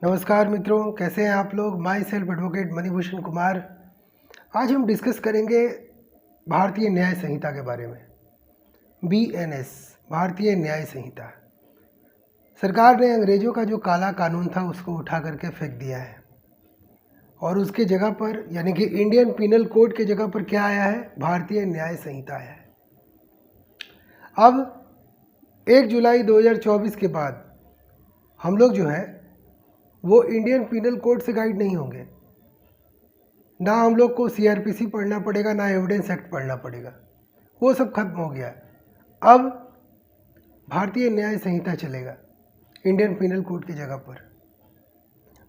नमस्कार मित्रों, कैसे हैं आप लोग। My self advocate Manibhushan Kumar. आज हम डिस्कस करेंगे भारतीय न्याय संहिता के बारे में। BNS भारतीय न्याय संहिता। सरकार ने अंग्रेज़ों का जो काला कानून था उसको उठा करके फेंक दिया है और उसके जगह पर यानी कि इंडियन पिनल कोड के जगह पर क्या आया है, भारतीय न्याय संहिता आया है। अब 1 जुलाई 2024 के बाद हम लोग जो है वो इंडियन पिनल कोड से गाइड नहीं होंगे। ना हम लोग को CRPC पढ़ना पड़ेगा, ना एविडेंस एक्ट पढ़ना पड़ेगा, वो सब खत्म हो गया। अब भारतीय न्याय संहिता चलेगा इंडियन पिनल कोड की जगह पर।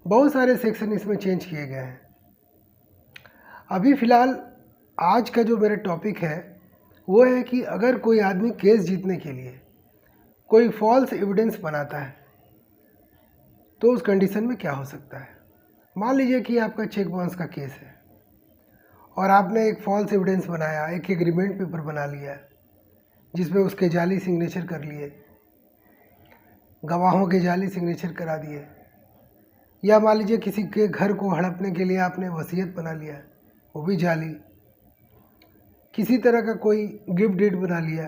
बहुत सारे सेक्शन इसमें चेंज किए गए हैं। अभी फ़िलहाल आज का जो मेरा टॉपिक है वो है कि अगर कोई आदमी केस जीतने के लिए कोई फॉल्स एविडेंस बनाता है तो उस कंडीशन में क्या हो सकता है। मान लीजिए कि आपका चेक बाउंस का केस है और आपने एक फॉल्स एविडेंस बनाया, एक एग्रीमेंट पेपर बना लिया जिसमें उसके जाली सिग्नेचर कर लिए, गवाहों के जाली सिग्नेचर करा दिए, या मान लीजिए किसी के घर को हड़पने के लिए आपने वसीयत बना लिया, वो भी जाली, किसी तरह का कोई गिफ्ट डीड बना लिया,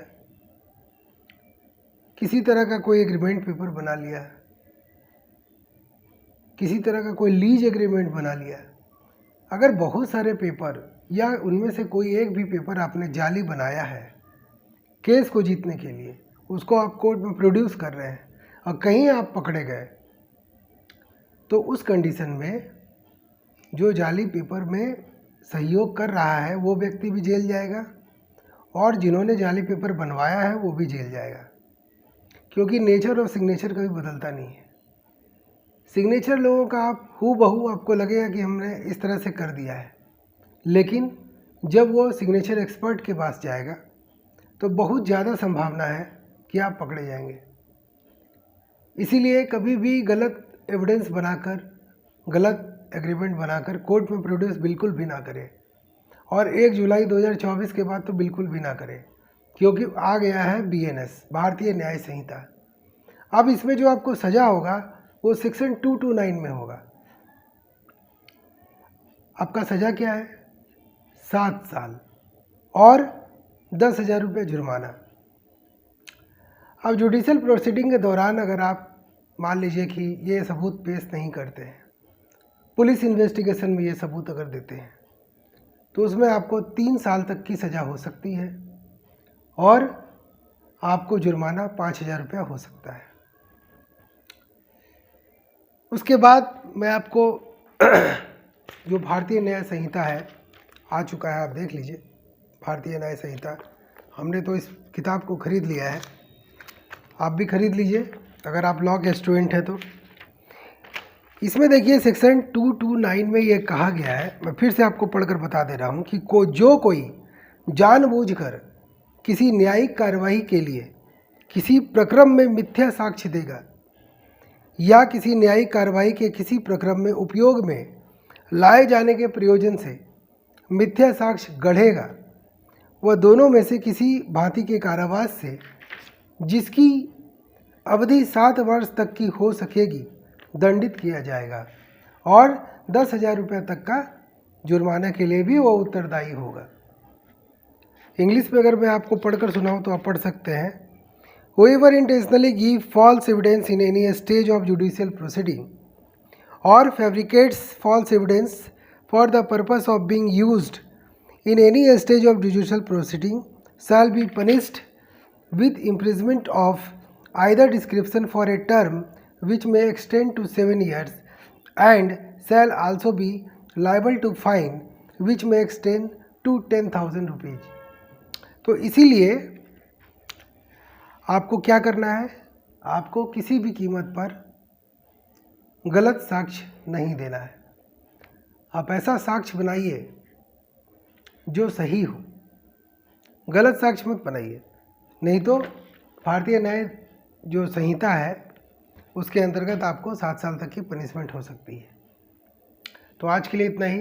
किसी तरह का कोई एग्रीमेंट पेपर बना लिया, किसी तरह का कोई लीज एग्रीमेंट बना लिया। अगर बहुत सारे पेपर या उनमें से कोई एक भी पेपर आपने जाली बनाया है केस को जीतने के लिए, उसको आप कोर्ट में प्रोड्यूस कर रहे हैं और कहीं आप पकड़े गए, तो उस कंडीशन में जो जाली पेपर में सहयोग कर रहा है वो व्यक्ति भी जेल जाएगा और जिन्होंने जाली पेपर बनवाया है वो भी जेल जाएगा, क्योंकि नेचर और सिग्नेचर कभी बदलता नहीं है। सिग्नेचर लोगों का आप हू बहू आपको लगेगा कि हमने इस तरह से कर दिया है, लेकिन जब वो सिग्नेचर एक्सपर्ट के पास जाएगा तो बहुत ज़्यादा संभावना है कि आप पकड़े जाएंगे। इसीलिए कभी भी गलत एविडेंस बनाकर, गलत एग्रीमेंट बनाकर कोर्ट में प्रोड्यूस बिल्कुल भी ना करें, और 1 जुलाई 2024 के बाद तो बिल्कुल भी ना करें, क्योंकि आ गया है BNS भारतीय न्याय संहिता। अब इसमें जो आपको सज़ा होगा वो सेक्शन 229 में होगा। आपका सज़ा क्या है? 7 साल और 10,000 रुपये जुर्माना। अब जुडिशल प्रोसीडिंग के दौरान अगर आप मान लीजिए कि ये सबूत पेश नहीं करते हैं, पुलिस इन्वेस्टिगेशन में ये सबूत अगर देते हैं, तो उसमें आपको 3 साल तक की सज़ा हो सकती है और आपको जुर्माना 5,000 रुपया हो सकता है। उसके बाद मैं आपको जो भारतीय न्याय संहिता है आ चुका है, आप देख लीजिए। भारतीय न्याय संहिता हमने तो इस किताब को ख़रीद लिया है, आप भी ख़रीद लीजिए अगर आप लॉ के स्टूडेंट हैं तो। इसमें देखिए सेक्शन 229 में ये कहा गया है, मैं फिर से आपको पढ़कर बता दे रहा हूँ कि जो कोई जानबूझकर किसी न्यायिक कार्रवाई के लिए किसी प्रक्रम में मिथ्या साक्ष्य देगा या किसी न्यायिक कार्रवाई के किसी प्रक्रम में उपयोग में लाए जाने के प्रयोजन से मिथ्या साक्ष्य गढ़ेगा, वह दोनों में से किसी भांति के कारावास से जिसकी अवधि 7 वर्ष तक की हो सकेगी दंडित किया जाएगा और 10,000 रुपये तक का जुर्माना के लिए भी वो उत्तरदायी होगा। इंग्लिश में अगर मैं आपको पढ़कर सुनाऊँ तो आप पढ़ सकते हैं, Whoever intentionally give false evidence in any stage of judicial proceeding or fabricates false evidence for the purpose of being used in any stage of judicial proceeding shall be punished with imprisonment of either description for a term which may extend to 7 years and shall also be liable to fine which may extend to 10,000 rupees। तो इसीलिए आपको क्या करना है, आपको किसी भी कीमत पर गलत साक्ष्य नहीं देना है। आप ऐसा साक्ष्य बनाइए जो सही हो, गलत साक्ष्य मत बनाइए, नहीं तो भारतीय न्याय जो संहिता है उसके अंतर्गत आपको 7 साल तक की पनिशमेंट हो सकती है। तो आज के लिए इतना ही।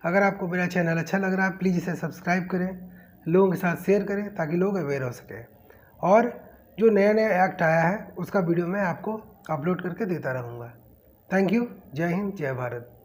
अगर आपको मेरा चैनल अच्छा लग रहा है प्लीज़ इसे सब्सक्राइब करें, लोगों के साथ शेयर करें ताकि लोग अवेयर हो सकें, और जो नया नया एक्ट आया है उसका वीडियो मैं आपको अपलोड करके देता रहूँगा। Thank you. जय हिंद, जय भारत।